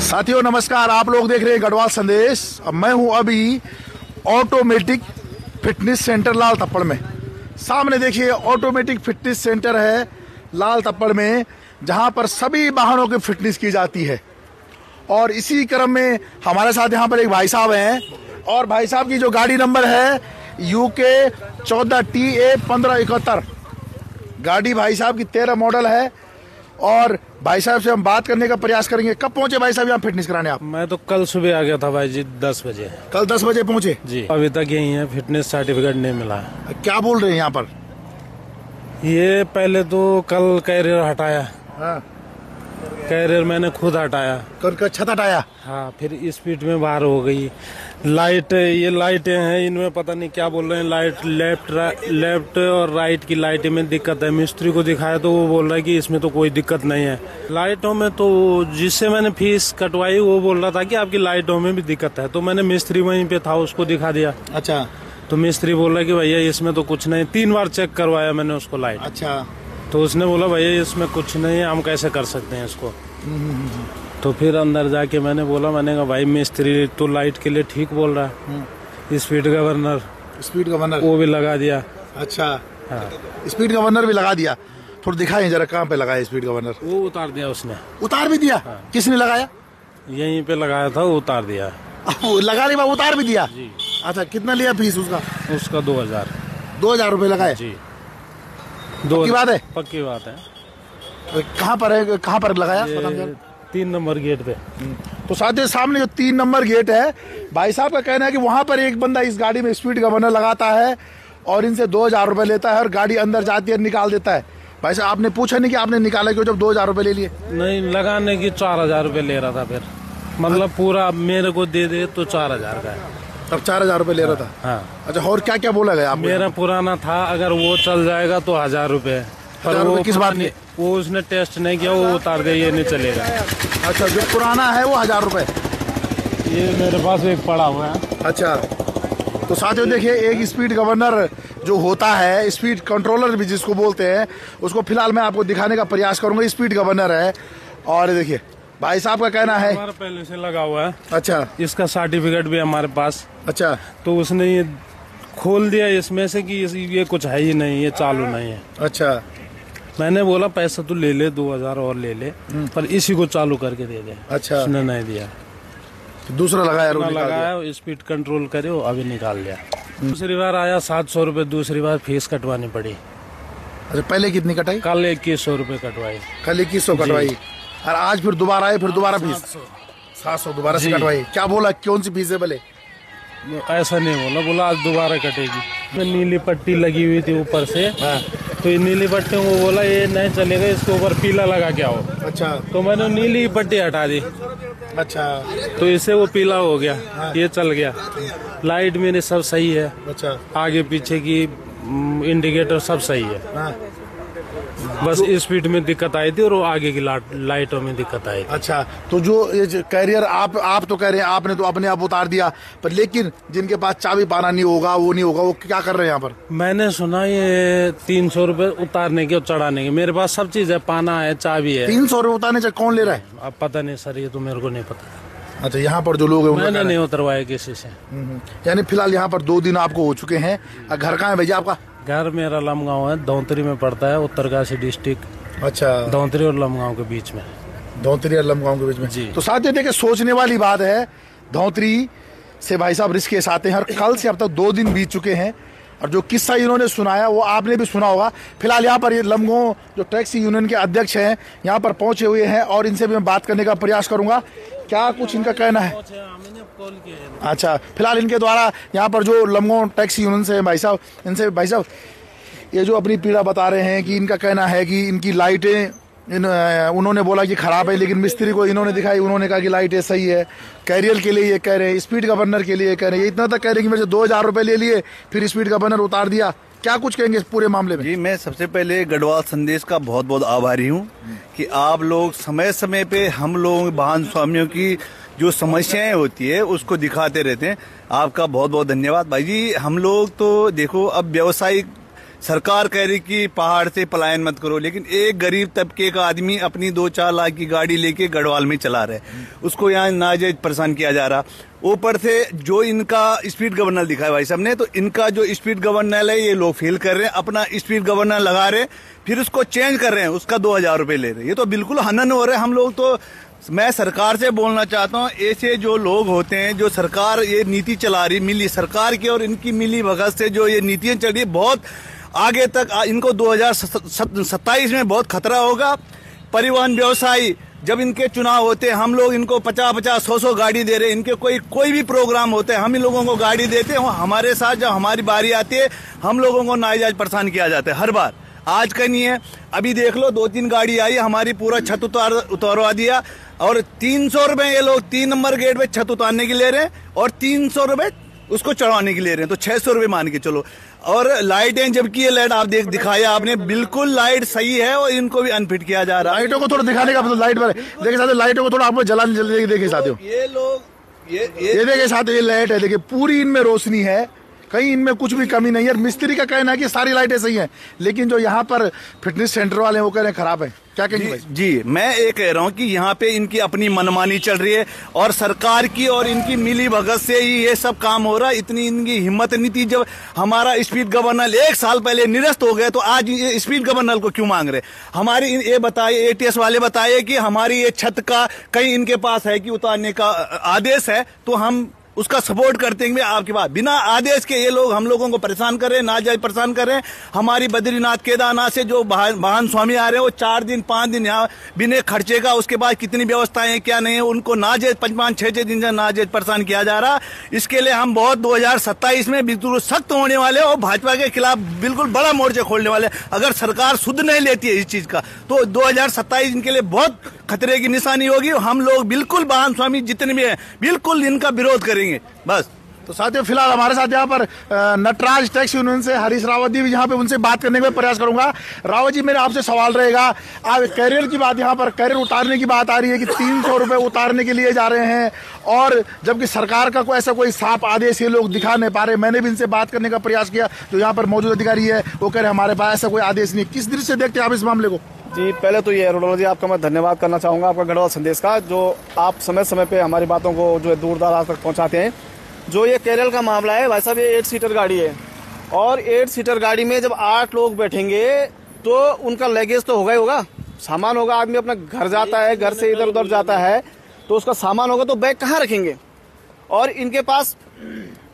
साथियों नमस्कार, आप लोग देख रहे हैं गढ़वाल संदेश। अब मैं हूं अभी ऑटोमेटिक फिटनेस सेंटर लाल तप्पड़ में। सामने देखिए ऑटोमेटिक फिटनेस सेंटर है लाल तप्पड़ में, जहां पर सभी वाहनों की फिटनेस की जाती है। और इसी क्रम में हमारे साथ यहां पर एक भाई साहब हैं, और भाई साहब की जो गाड़ी नंबर है UK 14 TA 1571 गाड़ी भाई साहब की 13 मॉडल है। और भाई साहब से हम बात करने का प्रयास करेंगे। कब पहुंचे भाई साहब यहाँ फिटनेस कराने आप? मैं तो कल सुबह आ गया था भाई जी, 10 बजे। कल 10 बजे पहुंचे जी। अभी तक यही है, फिटनेस सर्टिफिकेट नहीं मिला है। क्या बोल रहे हैं यहाँ पर? ये पहले तो कल कैरियर हटाया। हाँ। कैरियर मैंने खुद हटाया। कर छत हटाया। हाँ, फिर स्पीड में बाहर हो गई। लाइट, ये लाइटें हैं, इनमें पता नहीं क्या बोल रहे हैं। लाइट लेफ्ट और राइट की लाइट में दिक्कत है। मिस्त्री को दिखाया तो वो बोल रहा है कि इसमें तो कोई दिक्कत नहीं है। लाइटों में तो जिससे मैंने फीस कटवाई वो बोल रहा था कि आपकी लाइटों में भी दिक्कत है, तो मैंने मिस्त्री वहीं पे था, उसको दिखा दिया। अच्छा। तो मिस्त्री बोल रहा है कि भैया इसमें तो कुछ नहीं। 3 बार चेक करवाया मैंने उसको लाइट। अच्छा। तो उसने बोला भैया इसमें कुछ नहीं है, हम कैसे कर सकते हैं इसको। तो फिर अंदर जाके मैंने कहा भाई मिस्त्री तो लाइट के लिए ठीक बोल रहा है। स्पीड गवर्नर वो भी लगा दिया। अच्छा। हाँ। स्पीड गवर्नर भी लगा दिया। थोड़ा दिखाएं जरा, कहाँ पे लगाया स्पीड गवर्नर? वो उतार दिया उसने। उतार भी दिया? हाँ। किसने लगाया? यहीं पे लगाया था, उतार दिया। लगाने बाद उतार भी दिया जी। अच्छा, कितना लिया फीस उसका? उसका 2000 रुपए लगाए जी। पक्की बात है? पक्की बात है। कहाँ पर है, कहाँ पर लगाया? 3 नंबर गेट पे। तो साथ सामने जो 3 नंबर गेट है, भाई साहब का कहना है कि वहां पर एक बंदा इस गाड़ी में स्पीड गवर्नर लगाता है और इनसे 2000 रुपए लेता है, और गाड़ी अंदर जाती है निकाल देता है। भाई साहब आपने पूछा नहीं कि आपने निकाला क्यों जब 2000 रुपए ले लिए? नहीं, लगाने की 4000 रुपए ले रहा था। फिर मतलब पूरा मेरे को दे तो 4000 का है। तब 4000 रुपए ले रहा था? हाँ। अच्छा, और क्या क्या बोला गया? मेरा पुराना था, अगर वो चल जाएगा तो 1000 रुपए। पर वो किस बात में? वो उसने टेस्ट नहीं किया, वो उतार दे, ये नहीं चलेगा। अच्छा, जो पुराना है वो 1000 रुपए? ये मेरे पास एक पड़ा हुआ है। अच्छा। तो साथियों देखिए, एक स्पीड गवर्नर जो होता है, स्पीड कंट्रोलर भी जिसको बोलते हैं, उसको फिलहाल मैं आपको दिखाने का प्रयास करूंगा। स्पीड गवर्नर है, और देखिए भाई साहब का कहना है हमारा पहले से लगा हुआ है। अच्छा। इसका सर्टिफिकेट भी हमारे पास। अच्छा। तो उसने ये खोल दिया इसमें से कि ये कुछ है ही नहीं, ये चालू नहीं है। अच्छा। मैंने बोला पैसा तो ले ले, 2000 और ले ले, पर इसी को चालू करके दे दे। अच्छा। उसने नहीं दिया। दूसरा लगाया? लगाया, स्पीड कंट्रोल करे, अभी निकाल लिया। दूसरी बार आया 700 रुपए, दूसरी बार फीस कटवानी पड़ी। अच्छा, पहले कितनी कटाई? कल 2100 रुपए कटवाई। कल 2100 कटवाई, और आज फिर दोबारा आए, फिर दोबारा फीस 700 दोबारा से कटवाई। क्या बोला, कौन सी फीस है? बोले ऐसा नहीं बोला आज दोबारा कटेगी। नीली पट्टी लगी हुई थी ऊपर से। हाँ। तो ये नीली पट्टी वो बोला ये नहीं चलेगा, इसके ऊपर पीला लगा के आओ। अच्छा। तो मैंने नीली पट्टी हटा दी। अच्छा। तो इससे वो पीला हो गया। हाँ। ये चल गया। लाइट मेरे सब सही है। अच्छा। आगे पीछे की इंडिकेटर सब सही है। हाँ। बस स्पीड में दिक्कत आई थी, और वो आगे की लाइटों में दिक्कत आई थी। अच्छा। तो जो ये कैरियर आप तो कह रहे हैं आपने तो अपने आप उतार दिया, पर लेकिन जिनके पास चाबी पाना नहीं होगा, वो क्या कर रहे हैं यहाँ पर? मैंने सुना ये 300 रुपए उतारने के और चढ़ाने के। मेरे पास सब चीज है, पाना है, चाबी है। 300 रुपए उतारने से कौन ले रहा है? अब पता नहीं सर, ये तो मेरे को नहीं पता। अच्छा, यहाँ पर जो लोग हैं मैंने नहीं उतरवाया किसी से। यानी फिलहाल यहाँ पर 2 दिन आपको हो चुके हैं। घर कहाँ है भैया आपका? घर मेरा लमगांव है, धौंतरी में पड़ता है, उत्तरकाशी डिस्ट्रिक्ट। अच्छा। धौंतरी और लमगांव के बीच में। धौंतरी और लमगांव के बीच में जी। तो साथ ही देखिए, सोचने वाली बात है, धौंतरी से भाई साहब ऋषिकेश आते हैं, और कल से अब तक 2 दिन बीत चुके हैं, और जो किस्सा इन्होंने सुनाया वो आपने भी सुना होगा। फिलहाल यहाँ पर ये लमगांव जो टैक्सी यूनियन के अध्यक्ष हैं यहाँ पर पहुंचे हुए हैं, और इनसे भी मैं बात करने का प्रयास करूंगा। क्या कुछ इनका कहना है? अच्छा, फिलहाल इनके द्वारा यहाँ पर जो लमगांव टैक्सी यूनियन से भाई साहब, इनसे भाई साहब ये जो अपनी पीड़ा बता रहे हैं कि इनका कहना है कि इनकी लाइटें उन्होंने बोला कि खराब है, लेकिन मिस्त्री को इन्होंने दिखाई, उन्होंने कहा कि लाइटें सही है। कैरियर के लिए ये कह रहे हैं, स्पीड गवर्नर के लिए कह रहे हैं, इतना तक कह रहे हैं कि मेरे से 2000 रुपए ले लिए, फिर स्पीड गवर्नर उतार दिया। क्या कुछ कहेंगे इस पूरे मामले में? जी, मैं सबसे पहले गढ़वाल संदेश का बहुत बहुत आभारी हूँ कि आप लोग समय समय पे हम लोग वाहन स्वामियों की जो समस्याएं होती है उसको दिखाते रहते हैं। आपका बहुत बहुत धन्यवाद भाई जी। हम लोग तो देखो अब व्यवसायिक सरकार कह रही कि पहाड़ से पलायन मत करो, लेकिन एक गरीब तबके का आदमी अपनी 2-4 लाख की गाड़ी लेके गढ़वाल में चला रहे, उसको यहाँ नाजायज परेशान किया जा रहा। ऊपर से जो इनका स्पीड गवर्नर दिखा है भाई साहब ने, तो इनका जो स्पीड गवर्नर है ये लोग फेल कर रहे हैं, अपना स्पीड गवर्नर लगा रहे हैं, फिर उसको चेंज कर रहे हैं, उसका 2000 रुपये ले रहे हैं। ये तो बिल्कुल हनन हो रहे हैं। हम लोग तो, मैं सरकार से बोलना चाहता हूँ, ऐसे जो लोग होते हैं, जो सरकार ये नीति चला रही, मिली सरकार की और इनकी मिली भगत से जो ये नीतियां चल रही है, बहुत आगे तक इनको 2027 में बहुत खतरा होगा। परिवहन व्यवसायी, जब इनके चुनाव होते हैं, हम लोग इनको 50-50, 100-100 गाड़ी दे रहे हैं, इनके कोई भी प्रोग्राम होते हैं, हम इन लोगों को गाड़ी देते हैं, हमारे साथ जब हमारी बारी आती है हम लोगों को नाजायज परेशान किया जाता है हर बार। आज का नहीं है, अभी देख लो 2-3 गाड़ी आई, हमारी पूरा छत उतारवा दिया, और 300 रुपए ये लोग 3 नंबर गेट पे छत उतारने के ले रहे हैं, और 300 रुपए उसको चढ़ाने के ले रहे हैं, तो 600 रुपए मान के चलो। और लाइटें, जबकि ये लाइट आप दिखाया आपने, बिल्कुल लाइट सही है, और इनको भी अनफिट किया जा रहा है। लाइटों को थोड़ा दिखाने का मतलब, लाइट पर देखिए साथियों, लाइटों को थोड़ा आपको जलाने जल्दी देखिए साथियों, ये लोग ये देखिए साथियों, ये लाइट है, देखिए पूरी इनमें रोशनी है, कहीं इनमें कुछ भी कमी नहीं है। मिस्त्री का कहना है कि सारी लाइटें सही हैं, लेकिन जो यहाँ पर फिटनेस सेंटर वाले हैं वो कह रहे हैं खराब है। क्या कहेंगे भाई? जी, मैं ये कह रहा हूँ कि यहाँ पे इनकी अपनी मनमानी चल रही है, और सरकार की और इनकी मिली भगत से ही ये सब काम हो रहा है। इतनी इनकी हिम्मत नहीं थी। जब हमारा स्पीड गवर्नर 1 साल पहले निरस्त हो गए, तो आज ये स्पीड गवर्नर को क्यों मांग रहे? हमारी ये बताइए, ATS वाले बताइए कि हमारी ये छत का कहीं इनके पास है कि उतारने का आदेश है, तो हम उसका सपोर्ट करते हैं। आपकी बात, बिना आदेश के ये लोग हम लोगों को परेशान कर रहे हैं, नाजायज परेशान कर रहे हैं। हमारी बद्रीनाथ केदारनाथ से जो वाहन स्वामी आ रहे हैं, वो 4 दिन 5 दिन यहाँ बिना खर्चे का, उसके बाद कितनी व्यवस्थाएं हैं क्या नहीं है, उनको नाजायज 5-5, 6-6 दिन से नाजायज परेशान किया जा रहा। इसके लिए हम बहुत 2027 में बिल्कुल सख्त होने वाले, और भाजपा के खिलाफ बिल्कुल बड़ा मोर्चा खोलने वाले। अगर सरकार सुध नहीं लेती है इस चीज का, तो 2027 इनके लिए बहुत खतरे की निशानी होगी। हम लोग बिल्कुल वाहन स्वामी जितने भी हैं, बिल्कुल इनका विरोध करेंगे बस। तो साथियों, फिलहाल हमारे साथ यहाँ पर नटराज टैक्सी यूनियन से हरीश रावत जी भी यहाँ पे, उनसे बात करने का प्रयास करूंगा। रावत जी, मेरा आपसे सवाल रहेगा, आप कैरियर की बात, यहाँ पर कैरियर उतारने की बात आ रही है कि 300 रुपए उतारने के लिए जा रहे हैं, और जबकि सरकार का कोई ऐसा कोई साफ आदेश ये लोग दिखा नहीं पा रहे। मैंने भी इनसे बात करने का प्रयास किया, जो यहाँ पर मौजूद अधिकारी है वो कह रहे हमारे पास ऐसा कोई आदेश नहीं। किस दृष्टि से देखते हैं आप इस मामले को? जी, पहले तो ये रोडोला जी, आपका मैं धन्यवाद करना चाहूँगा, आपका गढ़वाल संदेश का, जो आप समय समय पे हमारी बातों को जो है दूर दराज तक पहुँचाते हैं। जो ये केरल का मामला है भाई साहब, ये 8 सीटर गाड़ी है, और 8 सीटर गाड़ी में जब 8 लोग बैठेंगे तो उनका लगेज तो होगा ही होगा, सामान होगा। आदमी अपना घर जाता है, घर से इधर उधर जाता है, तो उसका सामान होगा, तो बैग कहाँ रखेंगे? और इनके पास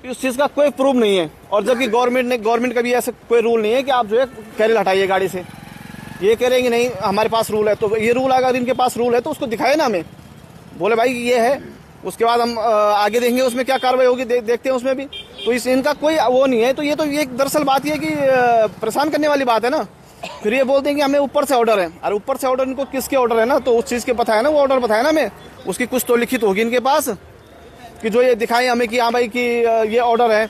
इस चीज़ का कोई प्रूफ नहीं है। और जबकि गवर्नमेंट का भी ऐसा कोई रूल नहीं है कि आप जो है कैरियर हटाइए गाड़ी से। ये कह रहे हैं कि नहीं हमारे पास रूल है, तो ये रूल अगर इनके पास रूल है तो उसको दिखाए ना हमें, बोले भाई ये है, उसके बाद हम आगे देखेंगे उसमें क्या कार्रवाई होगी, देखते हैं उसमें भी। तो इनका कोई वो नहीं है। तो ये तो ये दरअसल बात ये है कि परेशान करने वाली बात है ना। फिर ये बोलते हैं कि हमें ऊपर से ऑर्डर है। अरे ऊपर से ऑर्डर इनको किसके ऑर्डर है ना, तो उस चीज़ के पता है ना, वो ऑर्डर बताया ना हमें, उसकी कुछ तो लिखित होगी इनके पास, कि जो ये दिखाएं हमें कि हाँ भाई कि ये ऑर्डर है,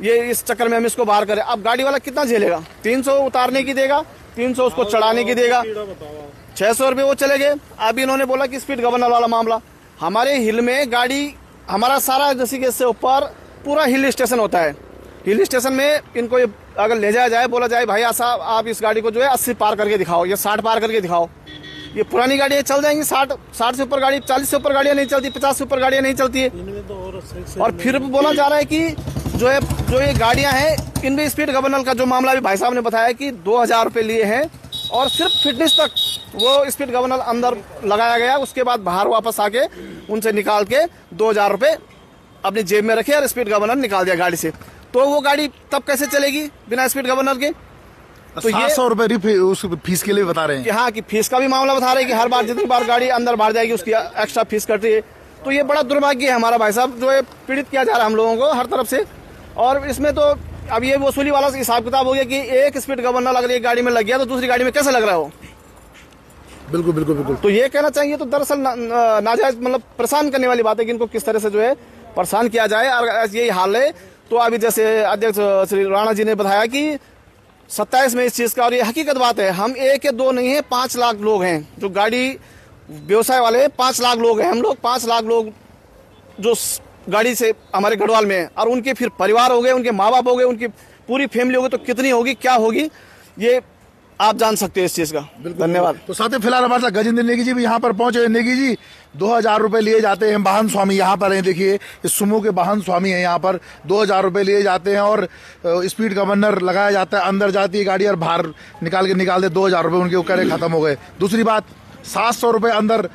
ये इस चक्कर में हम इसको बाहर करें। अब गाड़ी वाला कितना झेलेगा? 300 उतारने की देगा, 300 उसको चढ़ाने की देगा, 600 रुपये वो चले गए। अभी इन्होंने बोला कि स्पीड गवर्नर वाला मामला, हमारे हिल में गाड़ी, हमारा सारा जैसे कि इससे ऊपर पूरा हिल स्टेशन होता है। हिल स्टेशन में इनको अगर ले जाया जाए, बोला जाए भाई साहब आप इस गाड़ी को जो है 80 पार करके दिखाओ या 60 पार करके दिखाओ, ये पुरानी गाड़ियाँ चल जाएंगी। 60 से ऊपर गाड़ी, 40 से ऊपर गाड़ियाँ नहीं चलती, 50 से ऊपर गाड़ियाँ नहीं चलती है। और फिर बोला जा रहा है कि जो ये गाड़ियाँ हैं, इनमें स्पीड गवर्नर का जो मामला भी भाई साहब ने बताया कि 2000 रुपये लिए हैं, और सिर्फ फिटनेस तक वो स्पीड गवर्नर अंदर लगाया गया, उसके बाद बाहर वापस आके उनसे निकाल के 2000 रुपये अपनी जेब में रखे और स्पीड गवर्नर निकाल दिया गाड़ी से। तो वो गाड़ी तब कैसे चलेगी बिना स्पीड गवर्नर के? तो 700 रुपए उस फीस के लिए बता रहे हैं कि हाँ, कि फीस का भी मामला बता रहे हैं कि हर बार जितनी बार गाड़ी अंदर बाहर जाएगी उसकी एक्स्ट्रा फीस कटती है। तो ये बड़ा दुर्भाग्य है हमारा भाई साहब, जो है पीड़ित किया जा रहा है हम लोगों को हर तरफ से। और इसमें तो अब ये वसूली वाला हिसाब किताब हो गया कि एक स्पीड गवर्नर अगर एक गाड़ी में लग गया तो दूसरी गाड़ी में कैसे लग रहा है वो? बिल्कुल बिल्कुल बिल्कुल। तो ये कहना चाहिए, तो दरअसल नाजायज मतलब परेशान करने वाली बात है कि इनको किस तरह से जो है परेशान किया जाए। और यही हाल है तो अभी जैसे अध्यक्ष श्री राणा जी ने बताया कि 27 में इस चीज का, और ये हकीकत बात है, हम 1 या 2 नहीं है, 5 लाख लोग हैं जो गाड़ी व्यवसाय वाले, 5 लाख लोग हैं हम लोग, 5 लाख लोग जो गाड़ी से हमारे गढ़वाल में है, और उनके फिर परिवार हो गए, उनके माँ बाप हो गए, उनकी पूरी फैमिली होगी तो कितनी होगी, क्या होगी, ये आप जान सकते हो इस चीज का। धन्यवाद। तो साथ ही फिलहाल हमारे साथ गजेंद्र नेगी जी भी यहाँ पर पहुंचे। नेगी जी, 2000 रुपए लिए जाते हैं, वाहन स्वामी यहाँ पर हैं, देखिए इस सुमो के वाहन स्वामी हैं यहाँ पर। 2000 रुपए लिए जाते हैं और स्पीड गवर्नर लगाया जाता है, अंदर जाती है गाड़ी और बाहर निकाल दे 2000 रुपए उनके करे खत्म हो गए। दूसरी बात, 700 रुपए अंदर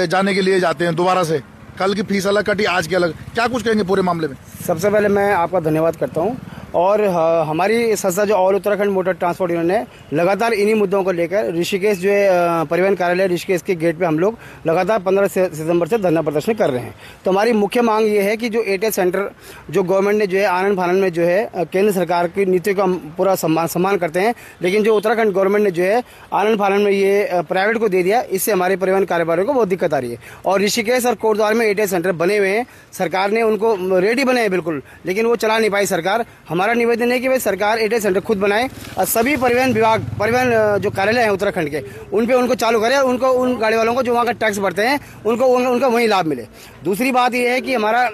जाने के लिए जाते हैं दोबारा से। कल की फीस अलग कटी, आज की अलग, क्या कुछ कहेंगे पूरे मामले में? सबसे पहले मैं आपका धन्यवाद करता हूं और हमारी संस्था जो all Uttarakhand motor transport union है, लगातार इन्हीं मुद्दों को लेकर ऋषिकेश जो है परिवहन कार्यालय ऋषिकेश के गेट पे हम लोग लगातार 15 सितंबर से धरना प्रदर्शन कर रहे हैं। तो हमारी मुख्य मांग ये है कि जो एटीएस सेंटर जो गवर्नमेंट ने जो है आनन फानन में जो है केंद्र सरकार की नीतियों का हम पूरा सम्मान करते हैं, लेकिन जो उत्तराखंड गवर्नमेंट ने जो है आनन फानन में ये प्राइवेट को दे दिया, इससे हमारे परिवहन कारोबारियों को बहुत दिक्कत आ रही है। और ऋषिकेश और कोटद्वार में एटीएस सेंटर बने हुए हैं, सरकार ने उनको रेडी बनाए बिल्कुल, लेकिन वो चला नहीं पाई सरकार। हमारा निवेदन है कि सरकार एटीएस सेंटर खुद बनाए और सभी परिवहन विभाग, परिवहन जो कार्यालय है उत्तराखंड के, उनको चालू करे और उनको उन गाड़ी वालों को जो वहाँ का टैक्स भरते हैं उनको उनका वही लाभ मिले। दूसरी बात यह है कि हमारा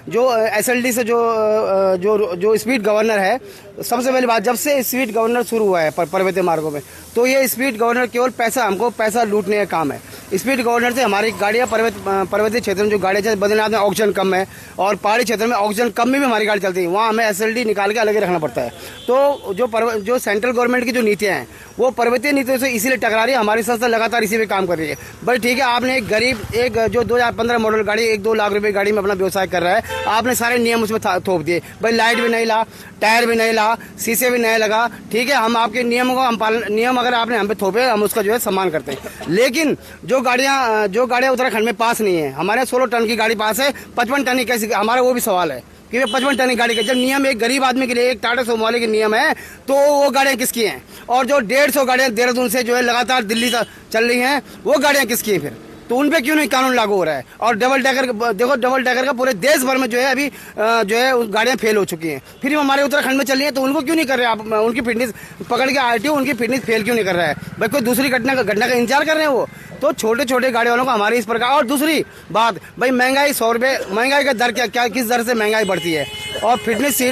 जो एसएलडी से जो स्पीड गवर्नर है, सबसे पहली बात, जब से स्पीड गवर्नर शुरू हुआ है पर्वतीय मार्गों में, तो ये स्पीड गवर्नर केवल हमको पैसा लूटने का काम है। स्पीड गवर्नर से हमारी गाड़ियाँ पर्वतीय क्षेत्र में जो गाड़ियाँ, बद्रीनाथ में ऑक्सीजन कम है और पहाड़ी क्षेत्र में ऑक्सीजन कम में भी हमारी गाड़ी चलती है, वहाँ हमें एसएलडी निकाल के अलग ही रखना पड़ता है। तो जो सेंट्रल गवर्नमेंट की जो नीतियाँ हैं वो पर्वतीय नीतियों से इसीलिए टकरा रही है। हमारी संस्था लगातार इसी पे काम कर रही है। बट ठीक है, आपने एक गरीब, एक जो 2015 मॉडल गाड़ी 1-2 लाख रुपए गाड़ी में अपना व्यवसाय कर रहा है, आपने सारे नियम उसमें थोप दिए। भाई लाइट भी नहीं ला, टायर भी नहीं ला, शीशे भी नहीं लगा, ठीक है, हम आपके नियमों को नियम अगर आपने हम पे थोपे, हम उसका जो है सम्मान करते हैं। लेकिन जो गाड़ियां उत्तराखंड में पास नहीं है, हमारे 16 टन की गाड़ी पास है, 55 टन की कैसी, हमारा वो भी सवाल है कि 55 टन की गाड़ी का जब नियम एक गरीब आदमी के लिए, एक टाटा सुमो वाले के नियम है, तो वो गाड़ियां किसकी हैं? और जो 150 गाड़ियां देहरादून से जो है लगातार दिल्ली तक चल रही हैं, वो गाड़ियां किसकी हैं फिर? तो उन पे क्यों नहीं कानून लागू हो रहा है? और डबल डेकर, देखो डबल डेकर का पूरे देश भर में जो है अभी जो है गाड़ियां फेल हो चुकी हैं, फिर हमारे उत्तराखंड में चल रही है, तो उनको क्यों नहीं कर रहे आप? उनकी फिटनेस पकड़ के आरटीओ उनकी फिटनेस फेल क्यों नहीं कर रहा है? भाई कोई दूसरी घटना का इंतजार कर रहे हैं वो? तो छोटे छोटे गाड़ी वालों को हमारी इस प्रकार। और दूसरी बात, भाई महंगाई 100 रुपये, महंगाई का दर क्या किस दर से महंगाई बढ़ती है? और फिटनेस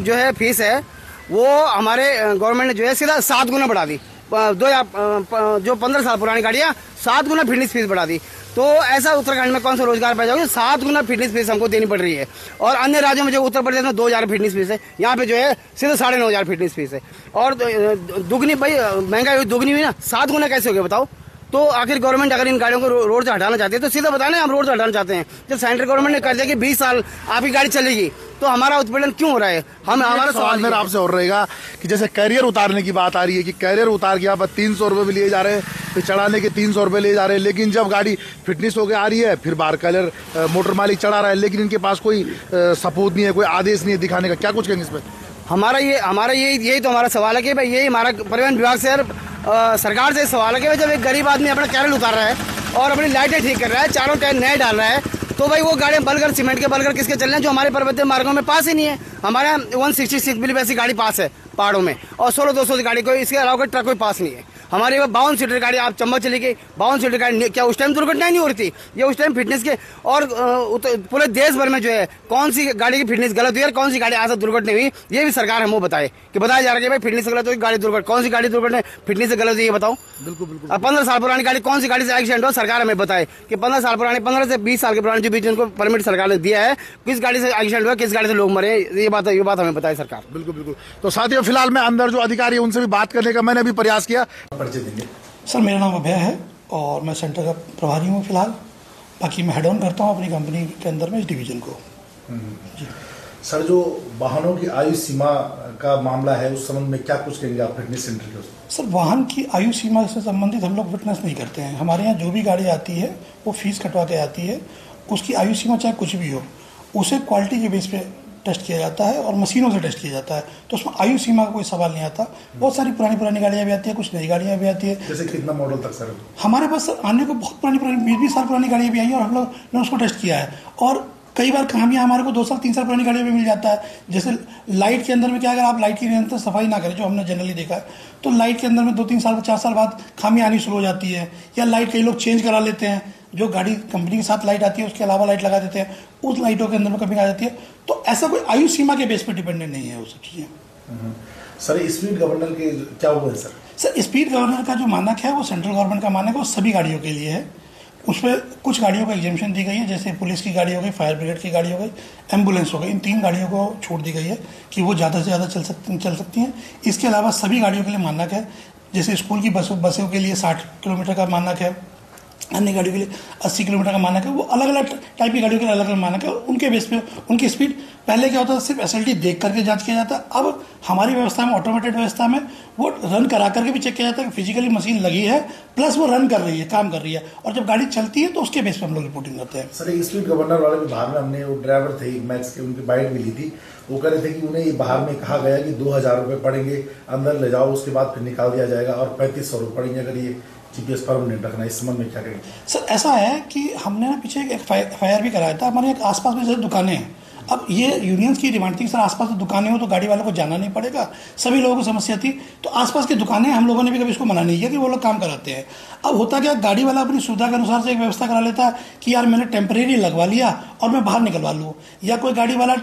जो है फीस है वो हमारे गवर्नमेंट ने जो है सीधा 7 गुना बढ़ा दी। जो 15 साल पुरानी गाड़ियां 7 गुना फिटनेस फीस बढ़ा दी। तो ऐसा उत्तराखंड में कौन सा रोजगार पैदा होगा? 7 गुना फिटनेस फीस हमको देनी पड़ रही है। और अन्य राज्यों में जो उत्तर प्रदेश में 2000 फिटनेस फीस है, यहाँ पे जो है सीधे 9500 फिटनेस फीस है। और दुगनी, भाई महंगाई दुगनी हुई ना, 7 गुना कैसे हो गया बताओ? तो आखिर गवर्नमेंट अगर इन गाड़ियों को रोड से हटाना चाहती है तो सीधा बताना हम रोड से हटाना चाहते हैं। जब सेंट्रल गवर्नमेंट ने कर दिया कि 20 साल आपकी गाड़ी चलेगी, तो हमारा उत्पीड़न क्यों हो रहा है? हमारा सवाल मेरा आपसे और रहेगा कि जैसे कैरियर उतारने की बात आ रही है कि कैरियर उतार के यहाँ पर 300 रुपये भी लिए जा रहे हैं, फिर चढ़ाने के 300 रुपये लिए जा रहे हैं, लेकिन जब गाड़ी फिटनेस होकर आ रही है फिर बाहर कैरियर मोटर मालिक चढ़ा रहा है, लेकिन इनके पास कोई सबूत नहीं है, कोई आदेश नहीं है दिखाने का। क्या कुछ कहेंगे इस पर? हमारा यही तो हमारा सवाल है कि भाई यही हमारा परिवहन विभाग से सरकार से सवाल है कि जब एक गरीब आदमी अपना कैरियर उतार रहा है और अपनी लाइटें ठीक कर रहा है, चारों टायर नए डाल रहा है, तो भाई वो गाड़ियां बलगर सीमेंट के बलगर किसके चल रहे हैं जो हमारे पर्वतीय मार्गों में पास ही नहीं है। हमारे यहाँ 166 मिली ऐसी गाड़ी पास है पहाड़ों में, और 16-200 की गाड़ी कोई, इसके अलावा कोई ट्रक कोई पास नहीं है। हमारे 52 सीटर गाड़ी, आप चंबा चली गई 52 सीटर गाड़ी, क्या उस टाइम दुर्घटना नहीं हो रही थी? ये उस टाइम फिटनेस के, और पूरे देश भर में जो है कौन सी गाड़ी की फिटनेस गलत हुई और कौन सी गाड़ी आज तक दुर्घटना हुई, ये भी सरकार हमको बताए कि बताया जा रहा है कि भाई फिटनेस गलत हुई, गाड़ी दुर्घटना, कौन सी गाड़ी दुर्घटना फिटनेस से गलत हुई है बताओ? बिल्कुल। अब 15 साल पुरानी गाड़ी, कौन सी गाड़ी से एक्सीडेंट हो, सरकार हमें बताए कि 15 साल पुरानी, 15 से 20 साल के पुराने जो बीच उनको परमिट सरकार ने दिया है, किस गाड़ी से एक्सीडेंट हुआ, किस गाड़ी से लोग मरे, ये बात हमें बताए सरकार। बिल्कुल। तो साथियों, फिलहाल मैं अंदर जो अधिकारी है उनसे भी बात करने का मैंने भी प्रयास किया। परिचय देंगे सर। मेरा नाम अभय है और मैं सेंटर का प्रभारी हूँ फिलहाल। बाकी मैं हेड ऑन करता हूँ अपनी कंपनी के अंदर में इस डिवीजन को। जी सर, जो वाहनों की आयु सीमा का मामला है उस संबंध में क्या कुछ कहेंगे आप फिटनेस सेंटर के? सर, वाहन की आयु सीमा से संबंधित हम लोग फिटनेस नहीं करते हैं। हमारे यहाँ जो भी गाड़ी आती है वो फीस कटवा के आती है, उसकी आयु सीमा चाहे कुछ भी हो, उसे क्वालिटी के बेस पे टेस्ट किया जाता है और मशीनों से टेस्ट किया जाता है, तो उसमें आयु सीमा का कोई सवाल नहीं आता। बहुत सारी पुरानी गाड़ियाँ भी आती है, कुछ नई गाड़ियाँ भी आती है। जैसे कितना मॉडल तक सर? हमारे पास सर आने को बहुत पुरानी 20-20 साल पुरानी गाड़ियाँ भी आई है और हम लोग ने उसको टेस्ट किया है। और कई बार खामियां हमारे को 2 साल 3 साल पुरानी गाड़ियों में मिल जाता है। जैसे लाइट के अंदर में क्या, अगर आप लाइट की निरंतर सफाई ना करें, जो हमने जनरली देखा है, तो लाइट के अंदर में 2-3 साल 4 साल बाद खामियां आनी शुरू हो जाती है, या लाइट कई लोग चेंज करा लेते हैं। जो गाड़ी कंपनी के साथ लाइट आती है उसके अलावा लाइट लगा देते हैं, उस लाइटों के अंदर में कमी आ जाती है। तो ऐसा कोई आयु सीमा के बेस पर डिपेंडेंट नहीं है वो सब चीज़ें। सर स्पीड गवर्नर के क्या हुआ है सर? सर स्पीड गवर्नर का जो मानक है वो सेंट्रल गवर्नमेंट का मानक है, वो सभी गाड़ियों के लिए है। उसमें कुछ गाड़ियों को एग्जेम्पशन दी गई है, जैसे पुलिस की गाड़ी हो गई, फायर ब्रिगेड की गाड़ी हो गई, एम्बुलेंस हो गई, इन 3 गाड़ियों को छूट दी गई है कि वो ज़्यादा से ज़्यादा चल सकती हैं। इसके अलावा सभी गाड़ियों के लिए मानक है, जैसे स्कूल की बसों के लिए 60 किलोमीटर का मानक है, अन्य गाड़ियों के लिए 80 किलोमीटर का मानक है। वो अलग अलग टाइप की गाड़ियों के लिए अलग अलग मानक है, और उनके बेस पे उनकी स्पीड पहले क्या होता था सिर्फ एसएलटी देख करके जांच किया जाता, अब हमारी व्यवस्था में, ऑटोमेटेड व्यवस्था में वो रन करा करके भी चेक किया जाता है कि फिजिकली मशीन लगी है प्लस वो रन कर रही है, काम कर रही है, और जब गाड़ी चलती है तो उसके बेस पे हम लोग रिपोर्टिंग करते हैं। सर स्पीड गवर्नर वाले विभाग में हमने वो ड्राइवर थे मैक्स के, उनकी बाइट भी ली थी। वो कह रहे थे कि उन्हें ये बाहर में कहा गया कि 2000 रुपये पड़ेंगे, अंदर ले जाओ, उसके बाद फिर निकाल दिया जाएगा, और 3500 रुपये पड़ेंगे अगर ये जीपीएस परमानेंट रखना। इस संबंध में क्या करेंगे? सर ऐसा है कि हमने ना पीछे एक FIR भी कराया था। हमारे आसपास में जैसे दुकानें हैं, अब ये यूनियंस की डिमांड थी कि सर आसपास दुकानें हो तो गाड़ी वालों को जाना नहीं पड़ेगा, सभी लोगों को समस्या थी, तो आसपास की दुकानें हम लोगों ने भी कभी इसको मना नहीं किया कि वो लोग काम कराते हैं। अब होता क्या, गाड़ी वाला अपनी सुविधा के अनुसार से एक व्यवस्था करा लेता है कि यार मैंने टेम्परेरी लगवा लिया और मैं बाहर निकलवा लूँ, या कोई गाड़ी वाला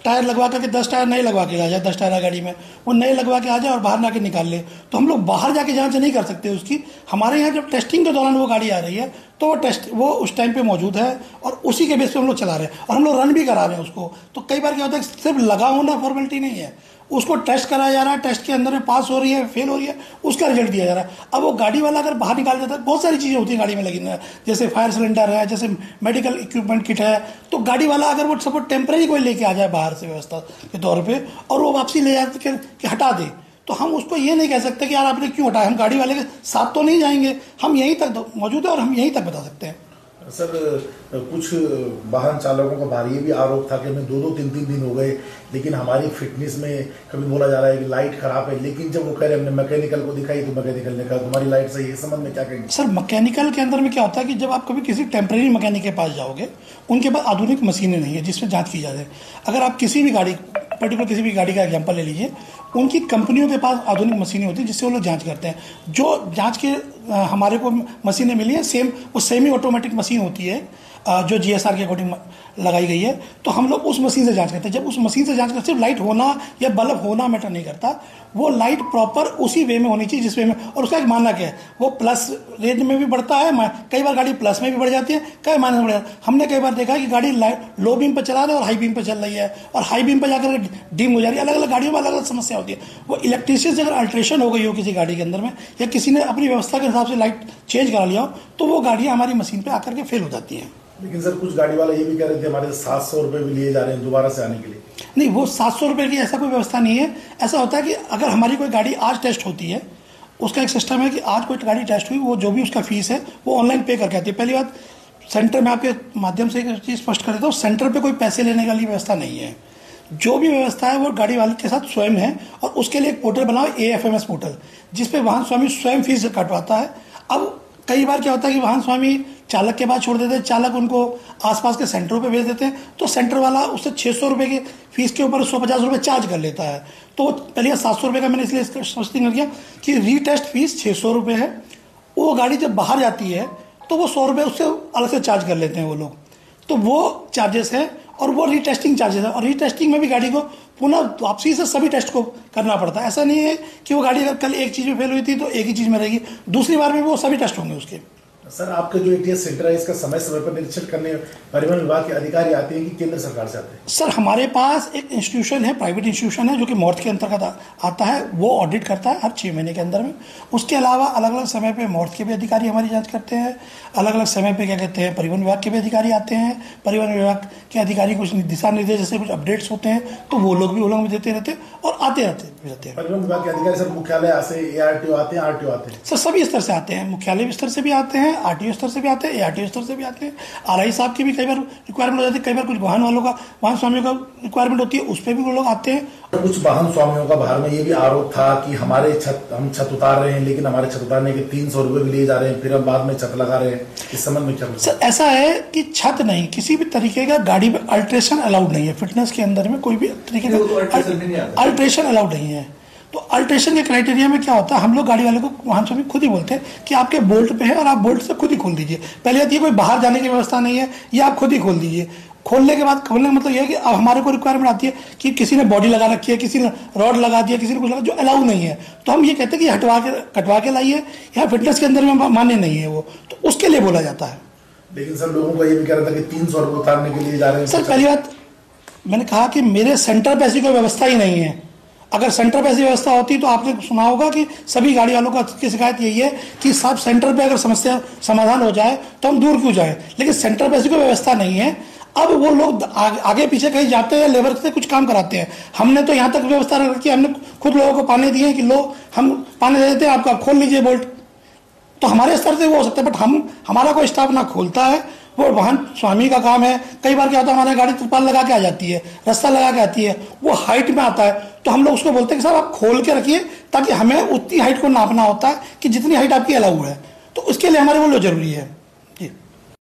टायर लगवा करके 10 टायर नए लगवा के आ जाए, 10 टायर गाड़ी में वो नए लगवा के आ जाए और बाहर जाके निकाल ले, तो हम लोग बाहर जाके जांच नहीं कर सकते उसकी। हमारे यहाँ जब टेस्टिंग के दौरान वो गाड़ी आ रही है तो वो उस टाइम पे मौजूद है और उसी के बेस पे हम लोग चला रहे हैं, और हम लोग रन भी करा रहे हैं उसको। तो कई बार क्या होता है सिर्फ लगा होना फॉर्मेलिटी नहीं है, उसको टेस्ट कराया जा रहा है, टेस्ट के अंदर में पास हो रही है, फेल हो रही है, उसका रिजल्ट दिया जा रहा है। अब वो गाड़ी वाला अगर बाहर निकाल देता है, बहुत सारी चीज़ें होती हैं गाड़ी में लगी, जैसे फायर सिलेंडर है, जैसे मेडिकल इक्विपमेंट किट है, तो गाड़ी वाला अगर वो सपोर्ट टेम्परेरी कोई लेके आ जाए बाहर से व्यवस्था के तौर पर और वो वापसी ले जाकर के हटा दे, तो हम उसको ये नहीं कह सकते कि यार आपने क्यों हटाया। हम गाड़ी वाले के साथ तो नहीं जाएंगे, हम यहीं तक मौजूद है और हम यहीं तक बता सकते हैं। सर कुछ वाहन चालकों का बाहर ये भी आरोप था कि हमें 2-2, 3-3 दिन हो गए, लेकिन हमारी फिटनेस में कभी बोला जा रहा है कि लाइट खराब है, लेकिन जब वो कह रहे हमने मैकेनिकल को दिखाई तो मैकेनिकल ने कहा तुम्हारी लाइट सही है। इस संबंध में क्या कहेंगे? सर मैकेनिकल के अंदर में क्या होता है कि जब आप कभी किसी टेम्परेरी मैकेनिक के पास जाओगे, उनके पास आधुनिक मशीनें नहीं है जिसमें जाँच की जाए। अगर आप किसी भी गाड़ी, पर्टिकुलर किसी भी गाड़ी का एग्जाम्पल ले लीजिए, उनकी कंपनियों के पास आधुनिक मशीनें होती हैं जिससे वो लोग जांच करते हैं। जो जांच के हमारे को मशीनें मिली हैं वो सेमी ऑटोमेटिक मशीन होती है जो GSR के अकॉर्डिंग लगाई गई है, तो हम लोग उस मशीन से जांच करते हैं। जब उस मशीन से जांच करते सिर्फ लाइट होना या बल्ब होना मैटर नहीं करता, वो लाइट प्रॉपर उसी वे में होनी चाहिए जिस वे में, और उसका एक मानक है, वो प्लस रेंज में भी बढ़ता है, कई बार गाड़ी प्लस में भी बढ़ जाती है, कई माइनस में बढ़ जाती है। हमने कई बार देखा है कि गाड़ी लो बीम पर चला रही है और हाई बीम पर चल रही है, और हाई बीम पर जाकर डिम हो जा रही है। अलग अलग गाड़ियों में अलग अलग समस्या होती है। वो इलेक्ट्रिशियन से अगर अल्ट्रेशन हो गई हो किसी गाड़ी के अंदर में, या किसी ने अपनी व्यवस्था के हिसाब से लाइट चेंज करा लिया हो, तो वो गाड़ियाँ हमारी मशीन पर आकर के फेल हो जाती हैं। लेकिन सर कुछ गाड़ी वाले ये भी कह रहे थे हमारे 700 रुपये भी लिए जा रहे हैं दोबारा से आने के लिए। नहीं, वो 700 रुपये की ऐसा कोई व्यवस्था नहीं है। ऐसा होता है कि अगर हमारी कोई गाड़ी आज टेस्ट होती है, उसका एक सिस्टम है कि आज कोई गाड़ी टेस्ट हुई, वो जो भी उसका फीस है वो ऑनलाइन पे करके आती है। पहली बात, सेंटर में आपके माध्यम से एक चीज़ स्पष्ट कर देता हूँ, सेंटर पर कोई पैसे लेने वाली व्यवस्था नहीं है। जो भी व्यवस्था है वो गाड़ी वाले के साथ स्वयं है, और उसके लिए एक पोर्टल बना हुआ AFMS पोर्टल, जिसपे वाहन स्वामी स्वयं फीस कटवाता है। अब कई बार क्या होता है कि वाहन स्वामी चालक के बाद छोड़ देते हैं, चालक उनको आसपास के सेंटरों पे भेज देते हैं, तो सेंटर वाला उससे 600 रुपये की फीस के ऊपर 150 रुपये चार्ज कर लेता है। तो पहले 700 रुपये का मैंने इसलिए स्पष्टीकरण किया कि रीटेस्ट फीस 600 रुपये है। वो गाड़ी जब बाहर जाती है तो वो 100 रुपये उससे अलग से चार्ज कर लेते हैं वो लोग, तो वो चार्जेस है, और वो रीटेस्टिंग चार्जेस है। और रीटेस्टिंग में भी गाड़ी को पुनः वापसी से सभी टेस्ट को करना पड़ता है। ऐसा नहीं है कि वो गाड़ी अगर कल एक चीज़ में फेल हुई थी तो एक ही चीज़ में रहेगी, दूसरी बार में वो सभी टेस्ट होंगे उसके। सर आपका जो ATS सेंटर है, इसका समय समय पर निरीक्षण करने परिवहन विभाग के अधिकारी आते हैं कि केंद्र सरकार से आते हैं? सर हमारे पास एक इंस्टीट्यूशन है, प्राइवेट इंस्टीट्यूशन है, जो कि मॉर्थ के अंतर्गत आता है। वो ऑडिट करता है हर 6 महीने के अंदर में। उसके अलावा अलग अलग समय पे मॉर्थ के भी अधिकारी हमारी जांच करते हैं। अलग अलग समय पे क्या कहते हैं, परिवहन विभाग के भी अधिकारी आते हैं। परिवहन विभाग के अधिकारी कुछ दिशा निर्देश जैसे कुछ अपडेट्स होते हैं तो वो लोग भी देते रहते हैं और आते रहते हैं। परिवहन विभाग के अधिकारी सर मुख्यालय से ARTO आते हैं, RTO आते हैं? सर सभी स्तर से आते हैं, मुख्यालय स्तर से भी आते हैं, RTO स्तर से भी आते हैं, ARTO स्तर से भी आते हैं। RI साहब की भी कई बार रिक्वायरमेंट हो जाती है, कई बार कुछ वाहन स्वामियों का रिक्वायरमेंट होती है, उस पर भी वो लोग आते हैं। कुछ वाहन स्वामियों का बाहर में ये भी आरोप था कि हम छत उतार रहे हैं, लेकिन हमारे छत उतारने के 300 रुपये भी लिए जा रहे हैं, फिर हम बाद में छत लगा रहे हैं। इस संबंध में क्या? सर ऐसा है कि छत नहीं, किसी भी तरीके का गाड़ी में अल्ट्रेशन अलाउड नहीं है। फिटनेस के अंदर में कोई भी तरीके का अल्ट्रेशन अलाउड नहीं है। तो अल्ट्रेशन के क्राइटेरिया में क्या होता है, हम लोग गाड़ी वाले को वाहन स्वामी खुद ही बोलते हैं कि आपके बोल्ट पे है और आप बोल्ट से खुद ही खोल दीजिए। पहले बात ये कोई बाहर जाने की व्यवस्था नहीं है, ये आप खुद ही खोल दीजिए। खोलने के बाद, खोलने का मतलब यह है कि अब हमारे को रिक्वायरमेंट आती है कि किसी ने बॉडी लगा रखी है, किसी ने रॉड लगा दिया, किसी ने कुछ लगा, जो अलाउ नहीं है। तो हम ये कहते हैं कि कटवा के लाइए, या फिटनेस के अंदर में मान्य नहीं है वो, तो उसके लिए बोला जाता है। लेकिन सर लोगों का ये भी कह रहा था कि 300 रुपये उतारने के लिए जा रहे हैं। सर पहली बात मैंने कहा कि मेरे सेंटर पे ऐसी कोई व्यवस्था ही नहीं है। अगर सेंटर पे ऐसी व्यवस्था होती तो आपने सुना होगा कि सभी गाड़ी वालों की शिकायत यही है कि साहब सेंटर पे अगर समस्या समाधान हो जाए तो हम दूर क्यों जाए, लेकिन सेंटर पे ऐसी कोई व्यवस्था नहीं है। अब वो लोग आगे पीछे कहीं जाते हैं, लेबर से कुछ काम कराते हैं। हमने तो यहाँ तक व्यवस्था रखी है, हमने खुद लोगों को पानी दिए कि लो हम पानी दे देते हैं, आपका खोल लीजिए बोल्ट। तो हमारे स्तर से वो हो सकता है, बट हमारा कोई स्टाफ ना खोलता है, वो वाहन स्वामी का काम है। कई बार क्या होता है, हमारे गाड़ी त्रिपाल लगा के आ जाती है, रास्ता लगा के आती है, वो हाइट में आता है, तो हम लोग उसको बोलते हैं कि साहब आप खोल के रखिए, ताकि हमें उतनी हाइट को नापना होता है कि जितनी हाइट आपकी अलाउ है। तो उसके लिए हमारे वो जरूरी है।